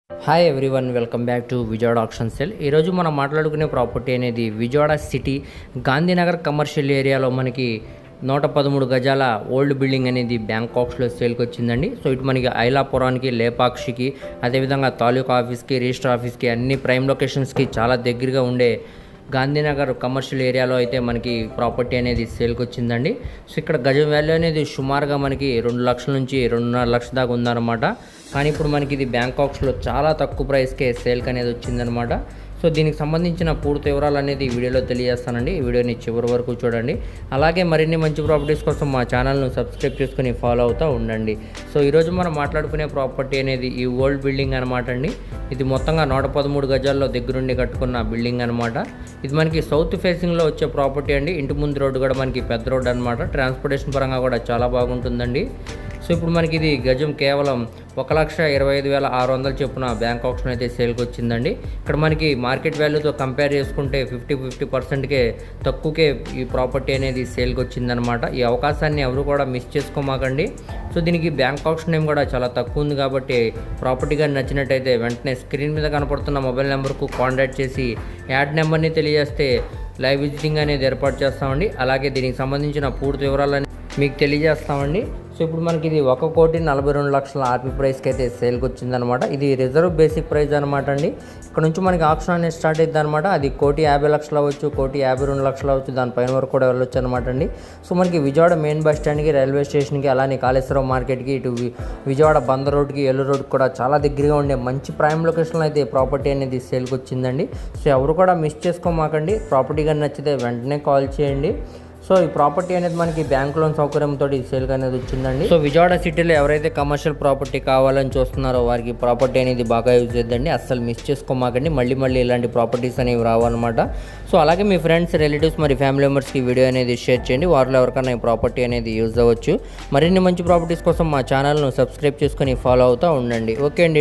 Hi everyone, welcome back to Vijayawada auction sale. ఈరోజు మనం మాట్లాడుకునే ప్రాపర్టీ అనేది విజయవాడ సిటీ గాంధీనగర్ కమర్షియల్ ఏరియాలో మనకి 113 గజాల ఓల్డ్ బిల్డింగ్ అనేది బ్యాంకాక్స్లో సేల్కి వచ్చిందండి. సో ఇటు మనకి ఐలాపురానికి, లేపాక్షికి, అదేవిధంగా తాలూకా ఆఫీస్కి, రిజిస్టర్ ఆఫీస్కి, అన్ని ప్రైమ్ లొకేషన్స్కి చాలా దగ్గరగా ఉండే గాంధీనగర్ కమర్షియల్ ఏరియాలో అయితే మనకి ప్రాపర్టీ అనేది సేల్కి వచ్చిందండి. సో ఇక్కడ గజం వాల్యూ అనేది సుమారుగా మనకి 2 లక్షల నుంచి 2.5 లక్షల దాకా ఉందన్నమాట. కానీ ఇప్పుడు మనకి ఇది బ్యాంకాక్స్లో చాలా తక్కువ ప్రైస్కే సేల్కి అనేది వచ్చిందనమాట. సో దీనికి సంబంధించిన పూర్తి వివరాలు అనేది ఈ వీడియోలో తెలియజేస్తానండి. ఈ వీడియోని చివరి వరకు చూడండి. అలాగే మరిన్ని మంచి ప్రాపర్టీస్ కోసం మా ఛానల్ను సబ్స్క్రైబ్ చేసుకుని ఫాలో అవుతూ ఉండండి. సో ఈరోజు మనం మాట్లాడుకునే ప్రాపర్టీ అనేది ఈ ఓల్డ్ బిల్డింగ్ అనమాట అండి. ఇది మొత్తంగా 113 గజాల్లో దగ్గరుండి కట్టుకున్న బిల్డింగ్ అనమాట. ఇది మనకి సౌత్ ఫేసింగ్లో వచ్చే ప్రాపర్టీ అండి. ఇంటి ముందు రోడ్డు కూడా మనకి పెద్ద రోడ్డు అనమాట. ట్రాన్స్పోర్టేషన్ పరంగా కూడా చాలా బాగుంటుందండి. సో ఇప్పుడు మనకి ఇది గజం కేవలం 1,25,600 చొప్పున బ్యాంకాక్స్లో అయితే సేల్కి వచ్చిందండి. ఇక్కడ మనకి మార్కెట్ వాల్యూతో కంపేర్ చేసుకుంటే 50% తక్కువకే ఈ ప్రాపర్టీ అనేది సేల్కి వచ్చిందనమాట. ఈ అవకాశాన్ని ఎవరు కూడా మిస్ చేసుకోమాకండి. సో దీనికి బ్యాంకాక్స్ నేమ్ కూడా చాలా తక్కువ ఉంది కాబట్టి ప్రాపర్టీ కానీ నచ్చినట్టయితే వెంటనే స్క్రీన్ మీద కనపడుతున్న మొబైల్ నెంబర్కు కాంటాక్ట్ చేసి యాడ్ నెంబర్ని తెలియజేస్తే లైవ్ విజిటింగ్ అనేది ఏర్పాటు చేస్తామండి. అలాగే దీనికి సంబంధించిన పూర్తి వివరాలని మీకు తెలియజేస్తామండి. సో ఇప్పుడు మనకి ఇది 1,42,00,000 ఆర్పీ ప్రైస్కి అయితే సేల్కి వచ్చిందనమాట. ఇది రిజర్వ్ బేసిక్ ప్రైస్ అనమాట అండి. ఇక్కడ నుంచి మనకి ఆప్షన్ అనేది స్టార్ట్ అవుతుంది అనమాట. అది 1,50,00,000 అవ్వచ్చు, 1,52,00,000 అవ్వచ్చు, దానిపైన వరకు కూడా వెళ్ళొచ్చు అనమాట అండి. సో మనకి విజయవాడ మెయిన్ బస్ స్టాండ్కి, రైల్వే స్టేషన్కి, అలానే కాళేశ్వరం మార్కెట్కి, ఇటు విజయవాడ బందర్ రోడ్కి, ఏలూరు రోడ్కి కూడా చాలా దగ్గరగా ఉండే మంచి ప్రైమ్ లొకేషన్లో అయితే ప్రాపర్టీ అనేది సేల్కి వచ్చిందండి. సో ఎవరు కూడా మిస్ చేసుకోమాకండి. ప్రాపర్టీ కానీ నచ్చితే వెంటనే కాల్ చేయండి. సో ఈ ప్రాపర్టీ అనేది మనకి బ్యాంక్ లోన్ సౌకర్యంతో సేల్కి అనేది వచ్చిందండి. సో విజయవాడ సిటీలో ఎవరైతే కమర్షియల్ ప్రాపర్టీ కావాలని చూస్తున్నారో వారికి ప్రాపర్టీ అనేది బాగా యూజ్ చేద్దండి. అస్సలు మిస్ చేసుకోమాకండి. మళ్ళీ ఇలాంటి ప్రాపర్టీస్ అనేవి రావన్నమాట. సో అలాగే మీ ఫ్రెండ్స్, రిలేటివ్స్, మరి ఫ్యామిలీ మెంబర్స్కి వీడియో అనేది షేర్ చేయండి. వారిలో ఎవరికైనా ఈ ప్రాపర్టీ అనేది యూజ్ అవ్వచ్చు. మరిన్ని మంచి ప్రాపర్టీస్ కోసం మా ఛానల్ను సబ్స్క్రైబ్ చేసుకొని ఫాలో అవుతూ ఉండండి. ఓకే అండి.